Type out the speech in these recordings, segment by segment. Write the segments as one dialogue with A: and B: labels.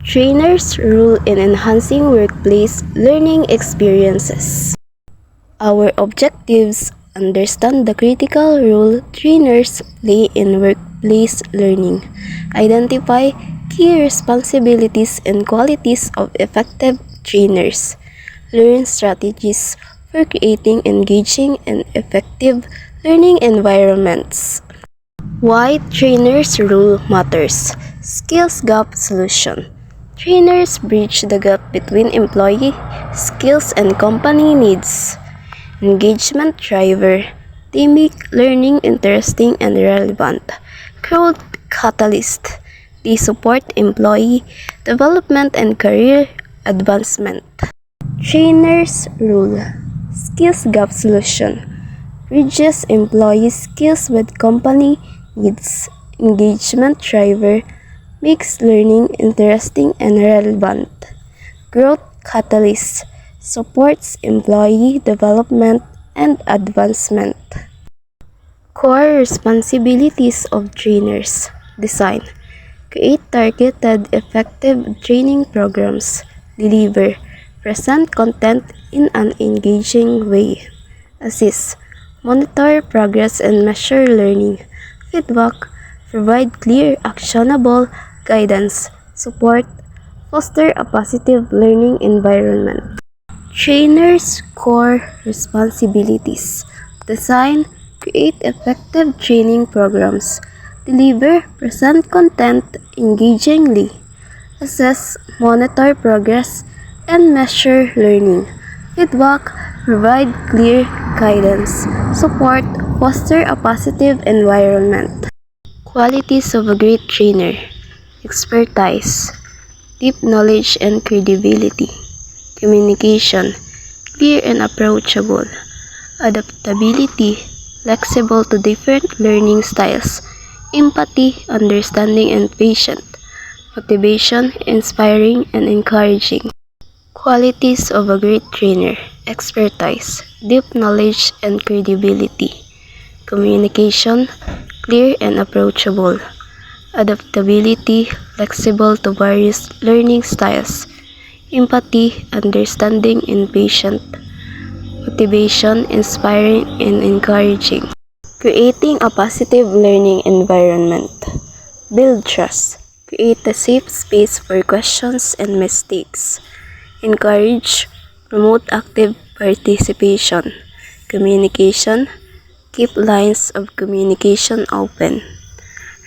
A: Trainers' role in enhancing workplace learning experiences. Our objectives: understand the critical role trainers play in workplace learning. Identify key responsibilities and qualities of effective trainers. Learn strategies for creating engaging and effective learning environments. Why trainers' role matters. Skills gap solution. Trainers bridge the gap between employee skills and company needs. Engagement driver. They make learning interesting and relevant. Growth catalyst. They support employee development and career advancement. Trainers' role. Skills gap solution. Bridges employee skills with company needs. Engagement driver makes learning interesting and relevant. Growth catalyst supports employee development and advancement. Core responsibilities of trainers. Design. Create targeted, effective training programs. Deliver. Present content in an engaging way. Assist. Monitor progress and measure learning. Feedback. Provide clear, actionable guidance. Support. Foster a positive learning environment. Trainers' core responsibilities. Design, create effective training programs. Deliver, present content engagingly. Assess, monitor progress, and measure learning. Feedback, provide clear guidance. Support, foster a positive environment. Qualities of a great trainer. Expertise, deep knowledge and credibility. Communication, clear and approachable. Adaptability, flexible to different learning styles. Empathy, understanding and patient. Motivation, inspiring and encouraging. Qualities of a great trainer. Expertise, deep knowledge and credibility. Communication, clear and approachable. Adaptability, flexible to various learning styles. Empathy, understanding and patient. Motivation, inspiring and encouraging. Creating a positive learning environment. Build trust. Create a safe space for questions and mistakes. Encourage, promote active participation. Communication, keep lines of communication open.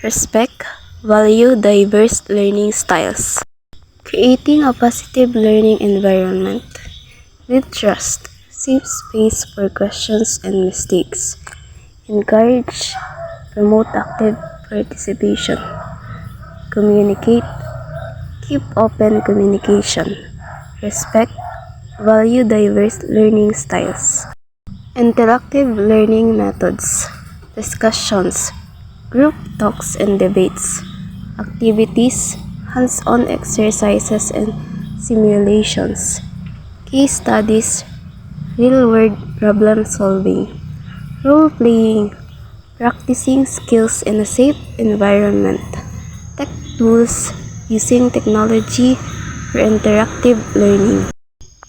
A: Respect, value diverse learning styles. Creating a positive learning environment. With trust, safe space for questions and mistakes. Encourage, promote active participation. Communicate, keep open communication. Respect, value diverse learning styles. Interactive learning methods. Discussions, group talks and debates. Activities, hands-on exercises and simulations. Case studies, real-world problem solving. Role-playing, practicing skills in a safe environment. Tech tools, using technology for interactive learning.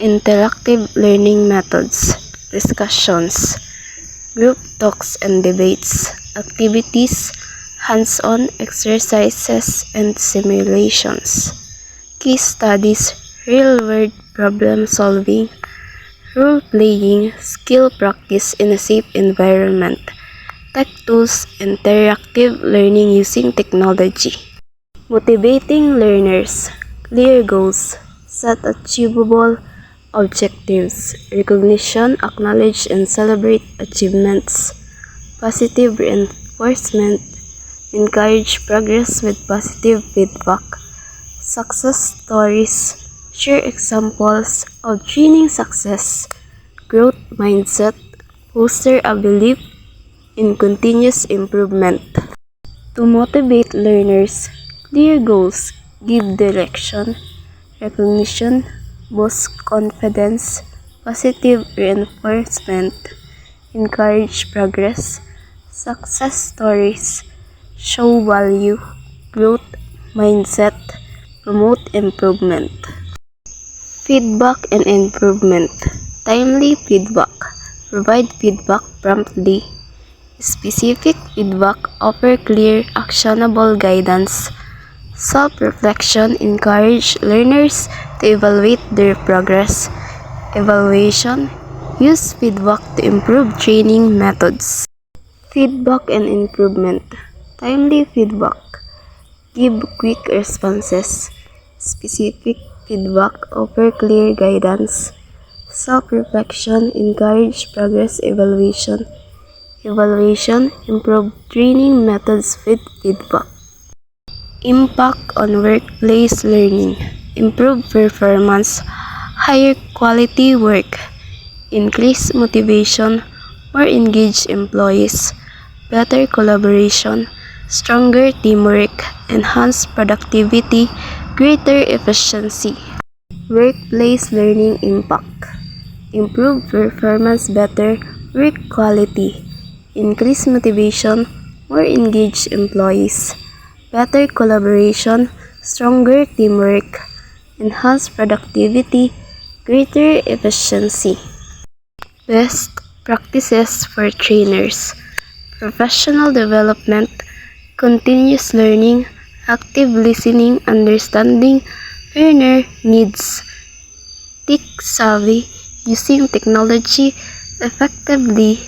A: Interactive learning methods. Discussions, group talks and debates. Activities, hands-on exercises and simulations. Case studies, real-world problem solving. Role-playing, skill practice in a safe environment. Tech tools, interactive learning using technology. Motivating learners, clear goals, set achievable objectives, recognition, acknowledge and celebrate achievements. Positive reinforcement, encourage progress with positive feedback. Success stories, share examples of training success. Growth mindset, foster a belief in continuous improvement. To motivate learners, clear goals, give direction, recognition, boost confidence, positive reinforcement, encourage progress. Success stories, show value, growth mindset, promote improvement. Feedback and improvement. Timely feedback. Provide feedback promptly. Specific feedback offer clear, actionable guidance. Self-reflection encourage learners to evaluate their progress. Evaluation use feedback to improve training methods. Feedback and improvement. Timely feedback. Give quick responses. Specific feedback offer clear guidance. Self-reflection encourage progress evaluation. Evaluation improve training methods with feedback. Impact on workplace learning. Improve performance. Higher quality work. Increase motivation. More engaged employees. Better collaboration. Stronger teamwork. Enhanced productivity. Greater efficiency. Workplace learning impact. Improve performance, better work quality. Increase motivation. More engaged employees. Better collaboration, stronger teamwork, enhanced productivity, greater efficiency. Best practices for trainers. Professional development, continuous learning, active listening, understanding learner needs, tech savvy, using technology effectively,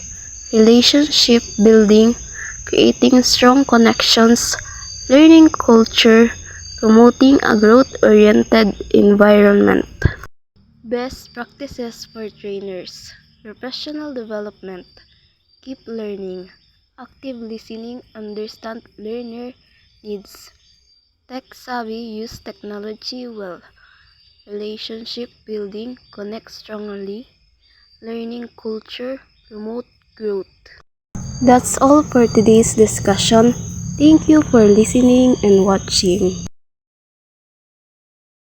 A: relationship building, creating strong connections, learning culture, promoting a growth-oriented environment. Best practices for trainers. Professional development. Keep learning. Active listening. Understand learner needs. Tech savvy. Use technology well. Relationship building. Connect strongly. Learning culture. Promote growth. That's all for today's discussion. Thank you for listening and watching.